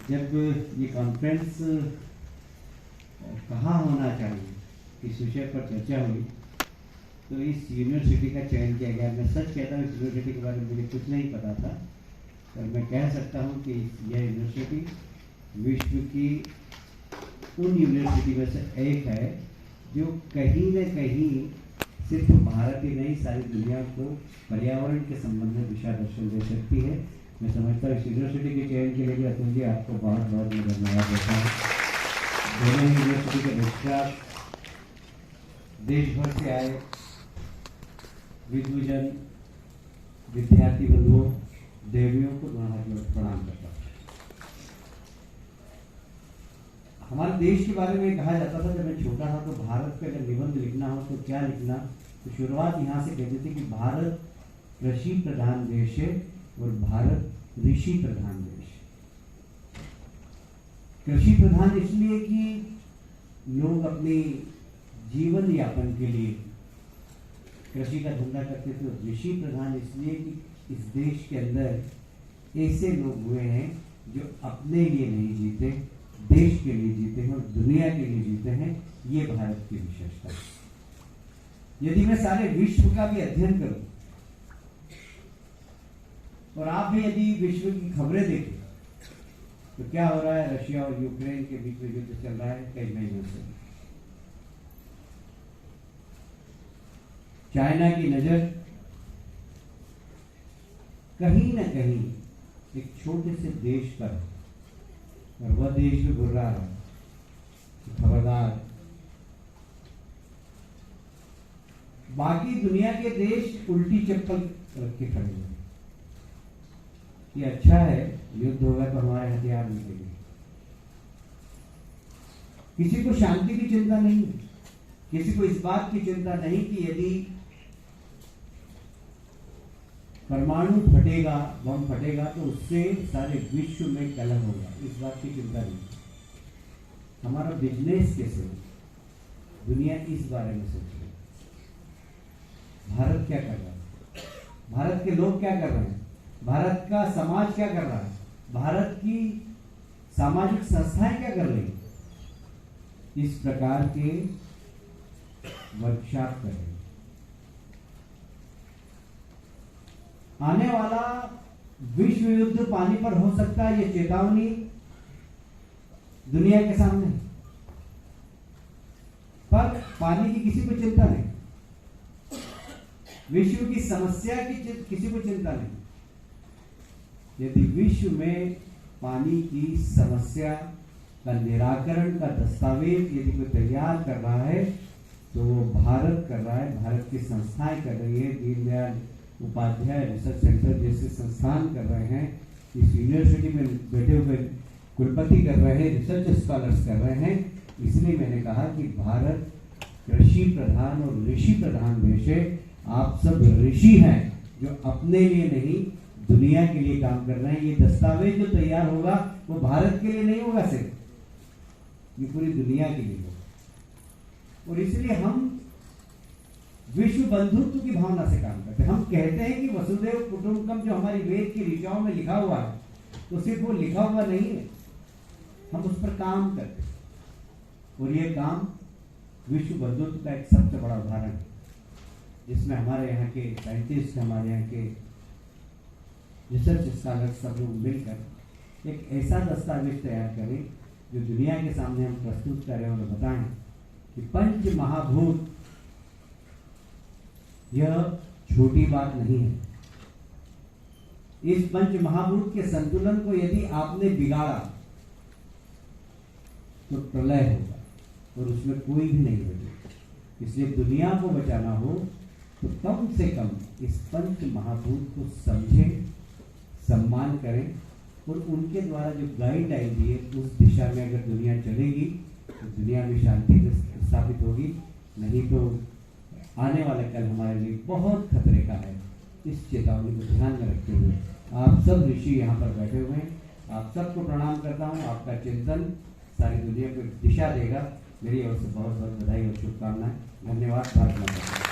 जब ये कॉन्फ्रेंस कहाँ होना चाहिए इस विषय पर चर्चा हुई तो इस यूनिवर्सिटी का चयन किया गया। मैं सच कहता हूँ इस यूनिवर्सिटी के बारे में मुझे कुछ नहीं पता था, पर मैं कह सकता हूँ कि यह यूनिवर्सिटी विश्व की उन यूनिवर्सिटी में से एक है जो कहीं न कहीं सिर्फ भारत ही नहीं सारी दुनिया को पर्यावरण के संबंध में दिशा दर्शन दे सकती है। मैं समझता हूँ इस यूनिवर्सिटी के चयन के लिए भी अतुल जी आपको बहुत बहुत मैं धन्यवाद देता हूँ। दोनों यूनिवर्सिटी के रजिस्ट्रार, देश भर से आए विद्वजन, विद्यार्थी बंधुओं, देवियों को प्रणाम करता हूँ। हमारे देश के बारे में कहा जाता था जब मैं छोटा था तो भारत पे अगर निबंध लिखना हो तो क्या लिखना, तो शुरुआत यहाँ से कहते थे कि भारत कृषि प्रधान देश है और भारत ऋषि प्रधान देश है। कृषि प्रधान इसलिए कि लोग अपने जीवन यापन के लिए कृषि का धंधा करते थे, और ऋषि प्रधान इसलिए कि इस देश के अंदर ऐसे लोग हुए हैं जो अपने लिए नहीं जीते, देश के लिए जीते हैं और दुनिया के लिए जीते हैं। ये भारत की विशेषता है। यदि मैं सारे विश्व का भी अध्ययन करूं और आप भी यदि विश्व की खबरें देखें तो क्या हो रहा है, रशिया और यूक्रेन के बीच में युद्ध चल रहा है कई महीनों से। चाइना की नजर कहीं न कहीं एक छोटे से देश पर है और वह देश भी घुर रहा है, खबरदार बाकी दुनिया के देश उल्टी चप्पल रख के खड़े हैं। ये अच्छा है, युद्ध होगा तो हमारे हथियार निकलेंगे। किसी को शांति की चिंता नहीं, किसी को इस बात की चिंता नहीं कि यदि परमाणु फटेगा, बम फटेगा तो उससे सारे विश्व में कलह होगा, इस बात की चिंता नहीं। हमारा बिजनेस कैसे हो, दुनिया इस बारे में सोच रही है। भारत क्या कर रहा है, भारत के लोग क्या कर रहे हैं, भारत का समाज क्या कर रहा है, भारत की सामाजिक संस्थाएं क्या कर रही हैं, इस प्रकार के वर्कशॉप कर रहे हैं। आने वाला विश्व युद्ध पानी पर हो सकता है, ये चेतावनी दुनिया के सामने, पर पानी की किसी को चिंता नहीं, विश्व की समस्या की किसी को चिंता नहीं। यदि विश्व में पानी की समस्या का निराकरण का दस्तावेज यदि कोई तैयार कर रहा है तो वो भारत कर रहा है, भारत की संस्थाएं कर रही है। दीनदयाल उपाध्याय रिसर्च सेंटर जैसे संस्थान कर रहे हैं, इस यूनिवर्सिटी में बैठे हुए कुलपति कर रहे हैं, रिसर्च स्कॉलर्स कर रहे हैं। इसलिए मैंने कहा कि भारत कृषि प्रधान और ऋषि प्रधान देश है। आप सब ऋषि हैं जो अपने लिए नहीं दुनिया के लिए काम कर रहे हैं। ये दस्तावेज जो तैयार होगा वो भारत के लिए नहीं होगा सिर्फ, ये पूरी दुनिया के लिए होगा। और इसलिए हम विश्व बंधुत्व की भावना से काम करते हैं। हम कहते हैं कि वसुधैव कुटुंबकम जो हमारी वेद की ऋचाओं में लिखा हुआ है, तो सिर्फ वो लिखा हुआ नहीं है, हम उस पर काम करते हैं। और ये काम विश्व बंधुत्व का एक सबसे बड़ा उदाहरण है, जिसमें हमारे यहाँ के साइंटिस्ट, हमारे यहाँ के रिसर्च स्कॉलर सब लोग मिलकर एक ऐसा दस्तावेज तैयार करें जो दुनिया के सामने हम प्रस्तुत करें और बताएं कि पंच महाभूत यह छोटी बात नहीं है। इस पंच महाभूत के संतुलन को यदि आपने बिगाड़ा तो प्रलय होगा और उसमें कोई भी नहीं बचेगा। इसलिए दुनिया को बचाना हो तो कम से कम इस पंच महाभूत को समझें, सम्मान करें और उनके द्वारा जो गाइडलाइन दी है उस दिशा में अगर दुनिया चलेगी तो दुनिया में शांति स्थापित होगी। नहीं तो आने वाला कल हमारे लिए बहुत खतरे का है। इस चेतावनी को ध्यान में रखते हुए आप सब ऋषि यहाँ पर बैठे हुए हैं, आप सबको प्रणाम करता हूँ। आपका चिंतन सारी दुनिया को दिशा देगा। मेरी ओर से बहुत बहुत बधाई और शुभकामनाएं। धन्यवाद। भारत माता।